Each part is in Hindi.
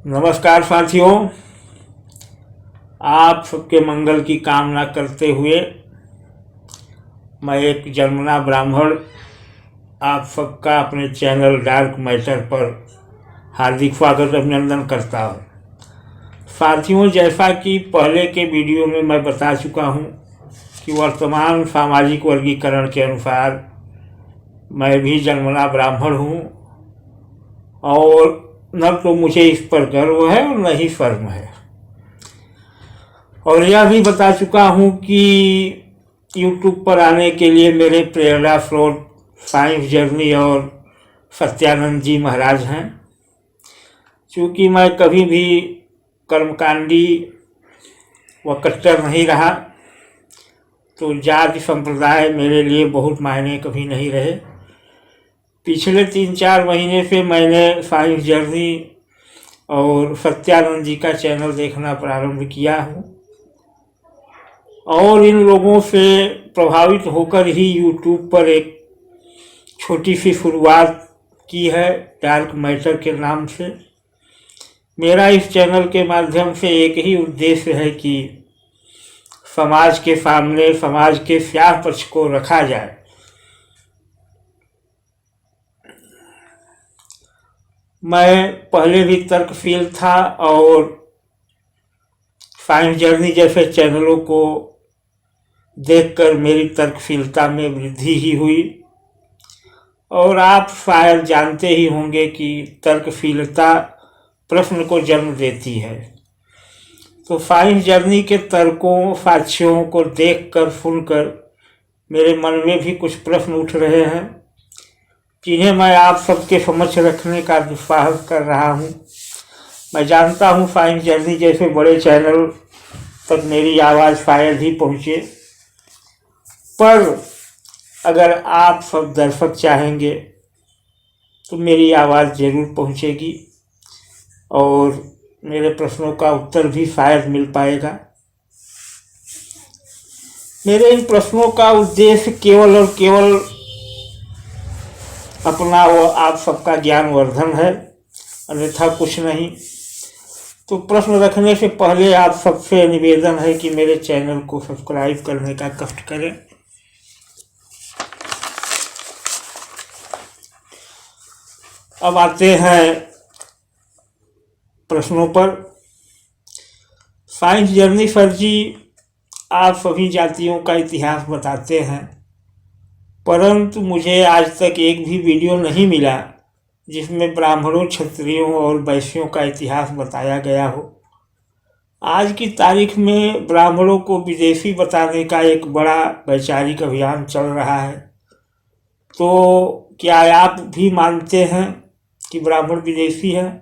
नमस्कार साथियों, आप सबके मंगल की कामना करते हुए मैं एक जन्मना ब्राह्मण आप सबका अपने चैनल डार्क मैटर पर हार्दिक स्वागत अभिनंदन करता हूँ। साथियों, जैसा कि पहले के वीडियो में मैं बता चुका हूँ कि वर्तमान सामाजिक वर्गीकरण के अनुसार मैं भी जन्मना ब्राह्मण हूँ और न तो मुझे इस पर गर्व है और न ही शर्म है। और यह भी बता चुका हूँ कि YouTube पर आने के लिए मेरे प्रेरणा स्रोत साइंस जर्नी और सत्यानंद जी महाराज हैं। चूँकि मैं कभी भी कर्मकांडी व कट्टर नहीं रहा, तो जाति संप्रदाय मेरे लिए बहुत मायने कभी नहीं रहे। पिछले 3-4 महीने से मैंने साइंस जर्नी और सत्यानंद जी का चैनल देखना प्रारंभ किया हूँ और इन लोगों से प्रभावित होकर ही YouTube पर एक छोटी सी शुरुआत की है डार्क मैटर के नाम से। मेरा इस चैनल के माध्यम से एक ही उद्देश्य है कि समाज के सामने समाज के स्याह पक्ष को रखा जाए। मैं पहले भी तर्कशील था और साइंस जर्नी जैसे चैनलों को देखकर मेरी तर्कशीलता में वृद्धि ही हुई। और आप शायद जानते ही होंगे कि तर्कशीलता प्रश्न को जन्म देती है। तो साइंस जर्नी के तर्कों साक्ष्यों को देखकर सुनकर मेरे मन में भी कुछ प्रश्न उठ रहे हैं, जिन्हें मैं आप सबके समक्ष रखने का दुस्साहस कर रहा हूँ। मैं जानता हूँ साइंस जर्नी जैसे बड़े चैनल तक मेरी आवाज़ शायद ही पहुँचे, पर अगर आप सब दर्शक चाहेंगे तो मेरी आवाज़ ज़रूर पहुँचेगी और मेरे प्रश्नों का उत्तर भी शायद मिल पाएगा। मेरे इन प्रश्नों का उद्देश्य केवल और केवल अपना वो आप सबका ज्ञानवर्धन है, अन्यथा कुछ नहीं। तो प्रश्न रखने से पहले आप सबसे निवेदन है कि मेरे चैनल को सब्सक्राइब करने का कष्ट करें। अब आते हैं प्रश्नों पर। साइंस जर्नी सर जी आप सभी जातियों का इतिहास बताते हैं, परंतु मुझे आज तक एक भी वीडियो नहीं मिला जिसमें ब्राह्मणों, क्षत्रियों और वैश्यों का इतिहास बताया गया हो। आज की तारीख में ब्राह्मणों को विदेशी बताने का एक बड़ा वैचारिक अभियान चल रहा है। तो क्या आप भी मानते हैं कि ब्राह्मण विदेशी हैं?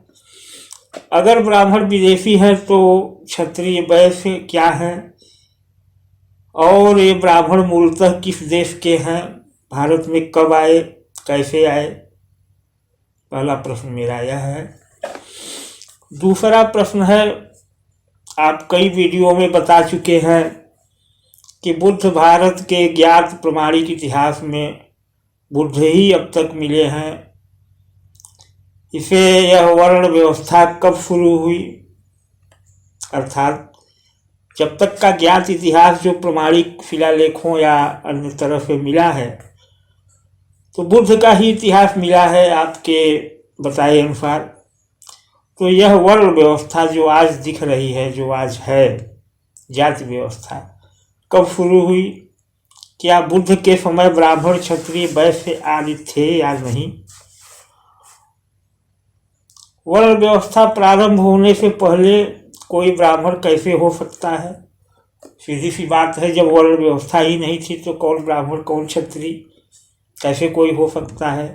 अगर ब्राह्मण विदेशी हैं तो क्षत्रिय वैश्य क्या हैं? और ये ब्राह्मण मूलतः किस देश के हैं? भारत में कब आए, कैसे आए? पहला प्रश्न मेरा यह है। दूसरा प्रश्न है, आप कई वीडियो में बता चुके हैं कि बुद्ध भारत के ज्ञात प्रमाणिक इतिहास में बुद्ध ही अब तक मिले हैं। इसे यह वर्ण व्यवस्था कब शुरू हुई? अर्थात जब तक का ज्ञात इतिहास जो प्रमाणिक शिलालेखों या अन्य तरह से मिला है, तो बुद्ध का ही इतिहास मिला है आपके बताए अनुसार। तो यह वर्ण व्यवस्था जो आज दिख रही है, जो आज है जाति व्यवस्था, कब शुरू हुई? क्या बुद्ध के समय ब्राह्मण, क्षत्रिय, वैश्य आदि थे या नहीं? वर्ण व्यवस्था प्रारंभ होने से पहले कोई ब्राह्मण कैसे हो सकता है? सीधी सी बात है, जब वर्ण व्यवस्था ही नहीं थी तो कौन ब्राह्मण, कौन क्षत्रिय, कैसे कोई हो सकता है?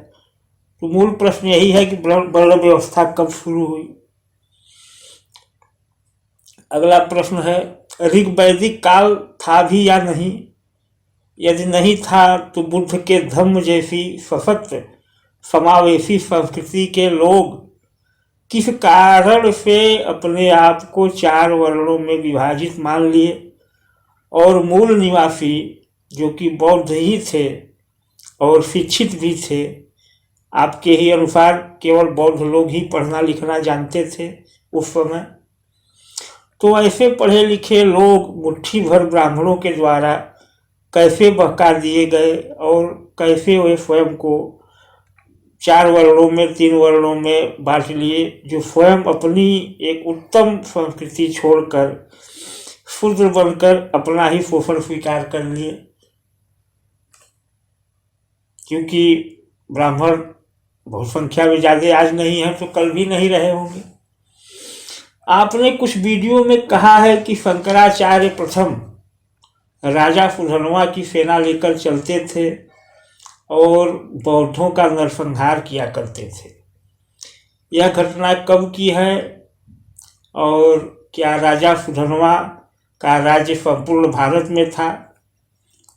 तो मूल प्रश्न यही है कि वर्ण व्यवस्था कब शुरू हुई। अगला प्रश्न है, ऋग्वैदिक काल था भी या नहीं? यदि नहीं था तो बुद्ध के धम्म जैसी सशक्त समावेशी संस्कृति के लोग किस कारण से अपने आप को 4 वर्णों में विभाजित मान लिए और मूल निवासी जो कि बौद्ध ही थे और शिक्षित भी थे, आपके ही अनुसार केवल बौद्ध लोग ही पढ़ना लिखना जानते थे, उस समय। तो ऐसे पढ़े लिखे लोग मुट्ठी भर ब्राह्मणों के द्वारा कैसे बहका दिए गए और कैसे वे स्वयं को 4 वर्णों में 3 वर्णों में बांट लिए, जो स्वयं अपनी एक उत्तम संस्कृति छोड़कर शूद्र बनकर अपना ही शोषण स्वीकार कर लिए। क्योंकि ब्राह्मण बहुत संख्या में ज़्यादा आज नहीं है तो कल भी नहीं रहे होंगे। आपने कुछ वीडियो में कहा है कि शंकराचार्य प्रथम राजा सुधन्वा की सेना लेकर चलते थे और बौद्धों का नरसंहार किया करते थे। यह घटना कब की है और क्या राजा सुधन्वा का राज्य संपूर्ण भारत में था?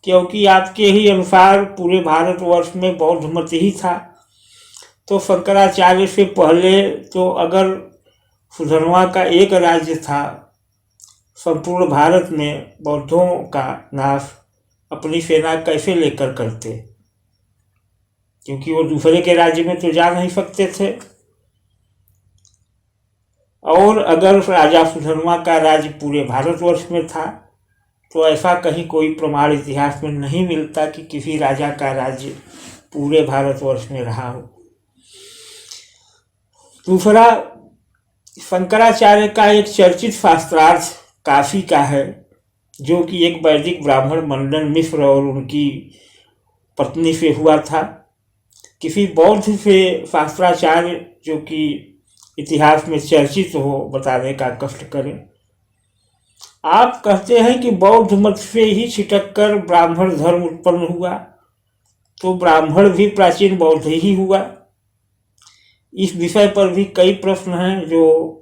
क्योंकि आपके ही अनुसार पूरे भारतवर्ष में बौद्ध मत ही था, तो शंकराचार्य से पहले तो अगर सुधन्वा का एक राज्य था, संपूर्ण भारत में बौद्धों का नाश अपनी सेना कैसे लेकर करते? क्योंकि वो दूसरे के राज्य में तो जा नहीं सकते थे। और अगर राजा सुधन्वा का राज्य पूरे भारतवर्ष में था तो ऐसा कहीं कोई प्रमाण इतिहास में नहीं मिलता कि किसी राजा का राज्य पूरे भारतवर्ष में रहा हो। दूसरा, शंकराचार्य का एक चर्चित शास्त्रार्थ काशी का है, जो कि एक वैदिक ब्राह्मण मंडन मिश्र और उनकी पत्नी से हुआ था। किसी बौद्ध से शास्त्राचार्य जो कि इतिहास में चर्चित हो बताने का कष्ट करें। आप कहते हैं कि बौद्ध मत से ही छिटक कर ब्राह्मण धर्म उत्पन्न हुआ, तो ब्राह्मण भी प्राचीन बौद्ध ही हुआ। इस विषय पर भी कई प्रश्न हैं जो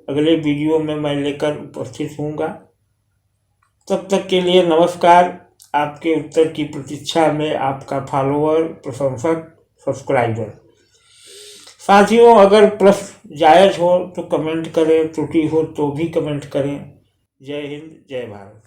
अगले वीडियो में मैं लेकर उपस्थित होऊंगा। तब तक के लिए नमस्कार। आपके उत्तर की प्रतीक्षा में आपका फॉलोअर, प्रशंसक, सब्सक्राइबर। साथियों, अगर प्रश्न जायज हो तो कमेंट करें, त्रुटि हो तो भी कमेंट करें। जय हिंद, जय भारत।